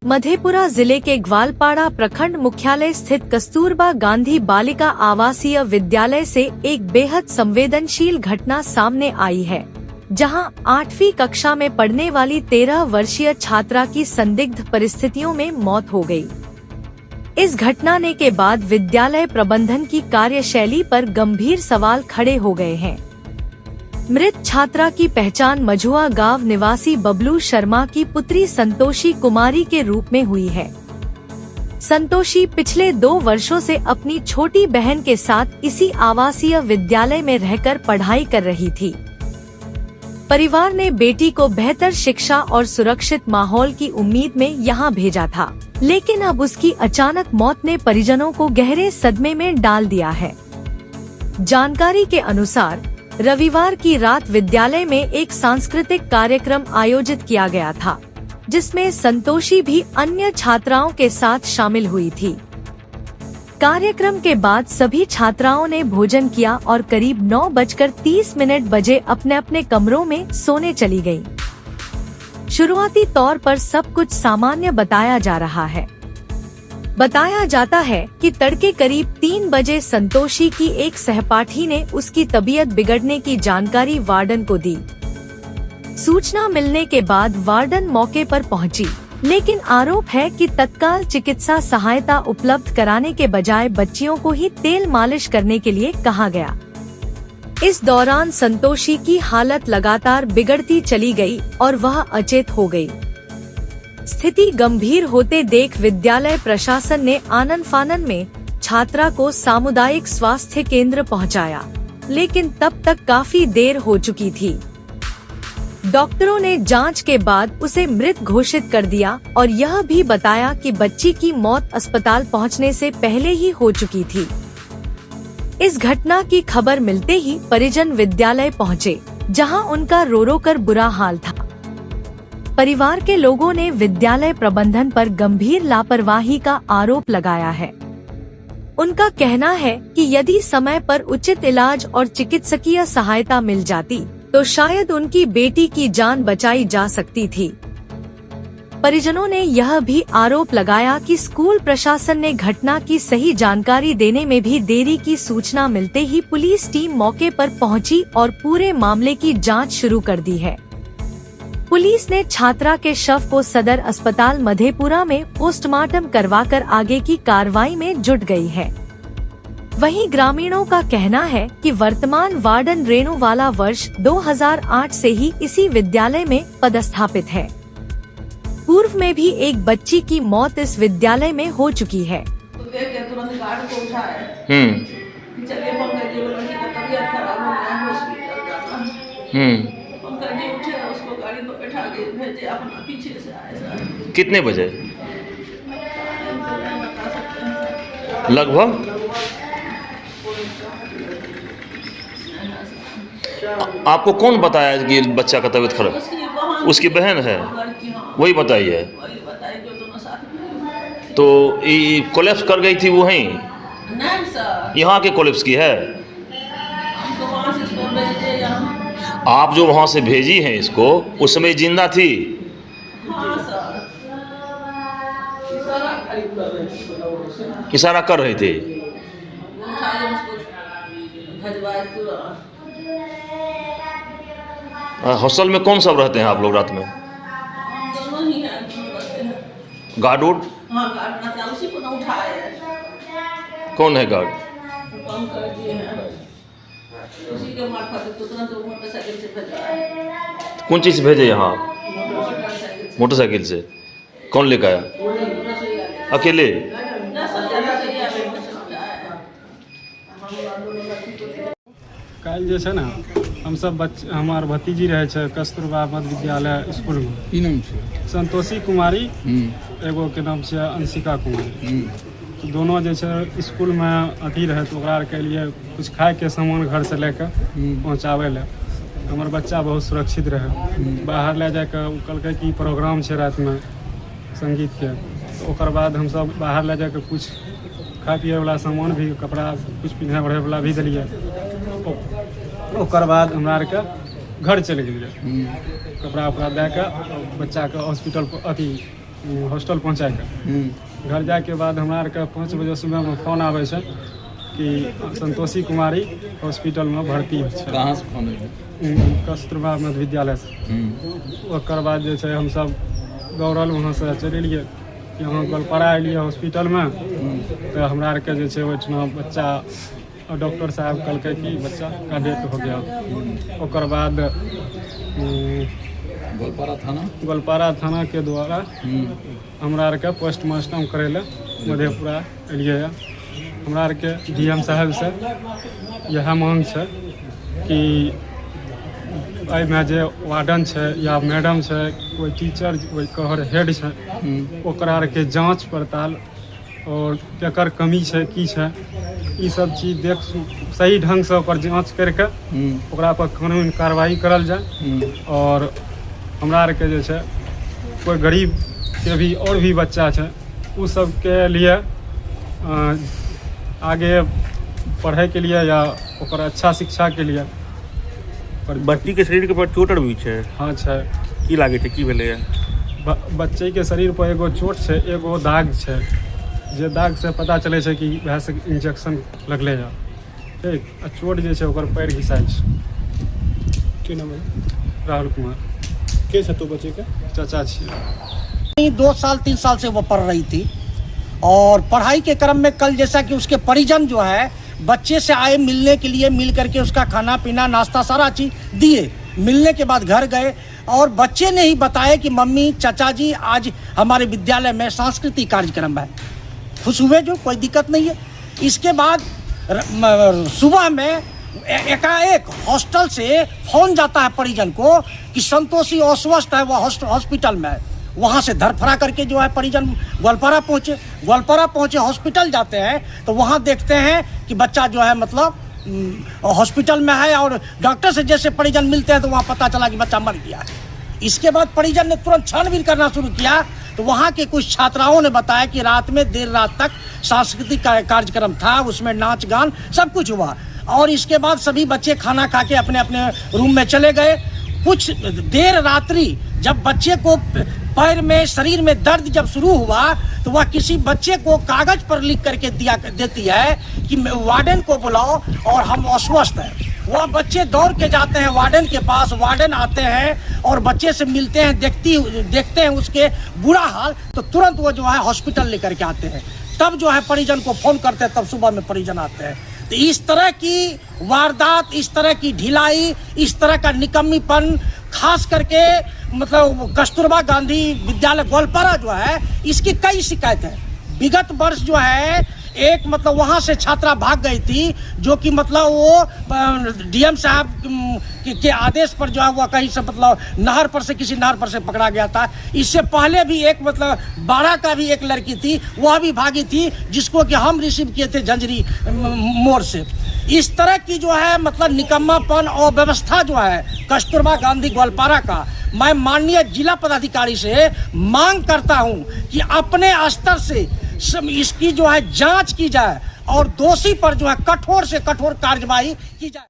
मधेपुरा जिले के ग्वालपाड़ा प्रखंड मुख्यालय स्थित कस्तूरबा गांधी बालिका आवासीय विद्यालय से एक बेहद संवेदनशील घटना सामने आई है, जहां 8वीं कक्षा में पढ़ने वाली 13 वर्षीय छात्रा की संदिग्ध परिस्थितियों में मौत हो गई। इस घटना के बाद विद्यालय प्रबंधन की कार्यशैली पर गंभीर सवाल खड़े हो गए हैं। मृत छात्रा की पहचान मझुआ गांव निवासी बबलू शर्मा की पुत्री संतोषी कुमारी के रूप में हुई है। संतोषी पिछले 2 वर्षों से अपनी छोटी बहन के साथ इसी आवासीय विद्यालय में रहकर पढ़ाई कर रही थी। परिवार ने बेटी को बेहतर शिक्षा और सुरक्षित माहौल की उम्मीद में यहां भेजा था, लेकिन अब उसकी अचानक मौत ने परिजनों को गहरे सदमे में डाल दिया है। जानकारी के अनुसार रविवार की रात विद्यालय में एक सांस्कृतिक कार्यक्रम आयोजित किया गया था, जिसमें संतोषी भी अन्य छात्राओं के साथ शामिल हुई थी। कार्यक्रम के बाद सभी छात्राओं ने भोजन किया और करीब 9:30 बजे अपने अपने कमरों में सोने चली गयी। शुरुआती तौर पर सब कुछ सामान्य बताया जा रहा है। बताया जाता है कि तड़के करीब 3 बजे संतोषी की एक सहपाठी ने उसकी तबीयत बिगड़ने की जानकारी वार्डन को दी। सूचना मिलने के बाद वार्डन मौके पर पहुंची, लेकिन आरोप है कि तत्काल चिकित्सा सहायता उपलब्ध कराने के बजाय बच्चियों को ही तेल मालिश करने के लिए कहा गया। इस दौरान संतोषी की हालत लगातार बिगड़ती चली गई और वह अचेत हो गई। स्थिति गंभीर होते देख विद्यालय प्रशासन ने आनन फानन में छात्रा को सामुदायिक स्वास्थ्य केंद्र पहुंचाया, लेकिन तब तक काफी देर हो चुकी थी। डॉक्टरों ने जांच के बाद उसे मृत घोषित कर दिया और यह भी बताया कि बच्ची की मौत अस्पताल पहुंचने से पहले ही हो चुकी थी। इस घटना की खबर मिलते ही परिजन विद्यालय पहुंचे, जहां उनका रो रो कर बुरा हाल था। परिवार के लोगों ने विद्यालय प्रबंधन पर गंभीर लापरवाही का आरोप लगाया है। उनका कहना है कि यदि समय पर उचित इलाज और चिकित्सकीय सहायता मिल जाती तो शायद उनकी बेटी की जान बचाई जा सकती थी। परिजनों ने यह भी आरोप लगाया कि स्कूल प्रशासन ने घटना की सही जानकारी देने में भी देरी की। सूचना मिलते ही पुलिस टीम मौके पर पहुंची और पूरे मामले की जांच शुरू कर दी है। पुलिस ने छात्रा के शव को सदर अस्पताल मधेपुरा में पोस्टमार्टम करवाकर आगे की कार्रवाई में जुट गई है। वहीं ग्रामीणों का कहना है कि वर्तमान वार्डन रेणुवाला वर्ष 2008 से ही इसी विद्यालय में पदस्थापित है। पूर्व में भी एक बच्ची की मौत इस विद्यालय में हो चुकी है। कितने बजे लगभग? आपको कौन बताया कि बच्चा का तबीयत खराब? उसकी बहन है, वही बताई है। तो ये कोलैप्स कर गई थी वहीं? यहाँ के कोलैप्स की है? आप जो वहाँ से भेजी हैं इसको, उस समय जिंदा थी? इशारा कर रहे थे। हॉस्टल में कौन सब रहते हैं आप लोग रात में? गार्ड उड? कौन है गार्ड? कौन चीज से भेजे यहाँ? मोटरसाइकिल से? कौन लेकर आया? अकेले? कल जे छै ने, हम सब हमार भतीजी रहे छे कस्तूरबा मध्य विद्यालय स्कूल में। की नाम छे? संतोषी कुमारी, एगो के नाम छे अंशिका कुमारी। तो दोनों जे छे स्कूल में अथी रहे, तो ओकरा के लिए कुछ खाए के सामान घर से लेकर पहुँचावे ले। हमार बच्चा बहुत सुरक्षित रहे। बाहर ले जाकर कहलकै कि प्रोग्राम छे रात में संगीत के, तो ओकर बाद हम सब बाहर ले जाकर कुछ खाए पिए वाला सामान भी, कपड़ा कुछ पिन्हे ओढ़े वाला भी दिलिए। ओकर बाद हमरा आर के घर चल गए, कपड़ा उपड़ा दे के बच्चा के हॉस्पिटल अथी हॉस्टल पहुँचा के घर जाके बाद हमरा आरके 5 बजे सुबह में फोन आबै छै कि संतोषी कुमारी हॉस्पिटल में भर्ती छै। कहाँ से फोन है? कस्तूरबा मध्य विद्यालय से। ओकर बाद जे छै हमसब दौड़ल वहाँ से चलि एलियै, यहाँ गोलपारा एलियै हॉस्पिटल में। तो हमरा आरके जे छै ओहिठुना बच्चा डॉक्टर साहब कहलकै कि बच्चा का डेथ हो गया। ओकर बाद गोलपारा थाना के द्वारा हमरा आरके पोस्टमार्टम करे ले मधेपुरा एलियै। हमरा आरके डीएम साहब से यह मांग छै कि एहिमे जे वार्डन छै या मैडम छै, कोई टीचर, कोई कहर हेड छै, ओकरा आरके जांच पड़ताल और केकर कमी छै की छै ई सब चीज देख सही ढंग से ओकर जांच करके ओकरा पर कानूनी कार्रवाई करल जाए। और हमरा आरके जे छै कोई गरीब के भी और भी बच्चा छै उ सब के लिए आगे पढ़े के लिए या ओकर अच्छा शिक्षा के लिए। बच्ची के शरीर के पर चोट भी छै? हाँ छै। की लागे छै, की भेलै? बच्चे के शरीर पर एगो चोट छै, एगो दाग छै, जे दाग से पता चले छै कि वह से इंजेक्शन लगले है। ठीक, आ चोट जे छै ओकर पैर घिसाई छै। की नाम है? राहुल कुमार। के छै तो बच्चे के? चाचा छियै। 2 साल 3 साल से वो पढ़ रही थी और पढ़ाई के क्रम में कल जैसा कि उसके परिजन जो है बच्चे से आए मिलने के लिए, मिल करके उसका खाना पीना नाश्ता सारा चीज़ दिए। मिलने के बाद घर गए और बच्चे ने ही बताया कि मम्मी चाचा जी आज हमारे विद्यालय में सांस्कृतिक कार्यक्रम है। खुश हुए, जो कोई दिक्कत नहीं है। इसके बाद सुबह में एकाएक हॉस्टल से फोन जाता है परिजन को कि संतोषी अस्वस्थ है, वह हॉस्पिटल में है। वहाँ से धरफरा करके जो है परिजन गोलपारा पहुँचे। हॉस्पिटल जाते हैं तो वहाँ देखते हैं कि बच्चा जो है मतलब हॉस्पिटल में है और डॉक्टर से जैसे परिजन मिलते हैं तो वहाँ पता चला कि बच्चा मर गया है। इसके बाद परिजन ने तुरंत छानबीन करना शुरू किया तो वहाँ के कुछ छात्राओं ने बताया कि रात में देर रात तक सांस्कृतिक कार्यक्रम था, उसमें नाच गान सब कुछ हुआ। और इसके बाद सभी बच्चे खाना खा के अपने अपने रूम में चले गए। कुछ देर रात्रि जब बच्चे को पैर में, शरीर में दर्द जब शुरू हुआ तो वह किसी बच्चे को कागज पर लिख करके देती है कि वार्डन को बुलाओ और हम अस्वस्थ हैं। वह बच्चे दौड़ के जाते हैं वार्डन के पास। वार्डन आते हैं और बच्चे से मिलते हैं, देखते हैं उसके बुरा हाल, तो तुरंत वो जो है हॉस्पिटल लेकर के आते हैं। तब जो है परिजन को फोन करते हैं, तब सुबह में परिजन आते हैं। तो इस तरह की वारदात, इस तरह की ढिलाई, इस तरह का निकम्मीपन, खास करके मतलब कस्तूरबा गांधी विद्यालय गोलपारा जो है, इसकी कई शिकायत है। विगत वर्ष जो है एक मतलब वहाँ से छात्रा भाग गई थी, जो कि मतलब वो डीएम साहब के आदेश पर जो है वो कहीं से मतलब नहर पर से, किसी नहर पर से पकड़ा गया था। इससे पहले भी एक मतलब 12 का भी एक लड़की थी, वह भी भागी थी, जिसको कि हम रिसीव किए थे झंझरी मोड़ से। इस तरह की जो है मतलब निकम्मापन और व्यवस्था जो है कस्तूरबा गांधी गोलपारा का, मैं माननीय जिला पदाधिकारी से मांग करता हूं कि अपने स्तर से इसकी जो है जांच की जाए और दोषी पर जो है कठोर से कठोर कार्रवाई की जाए।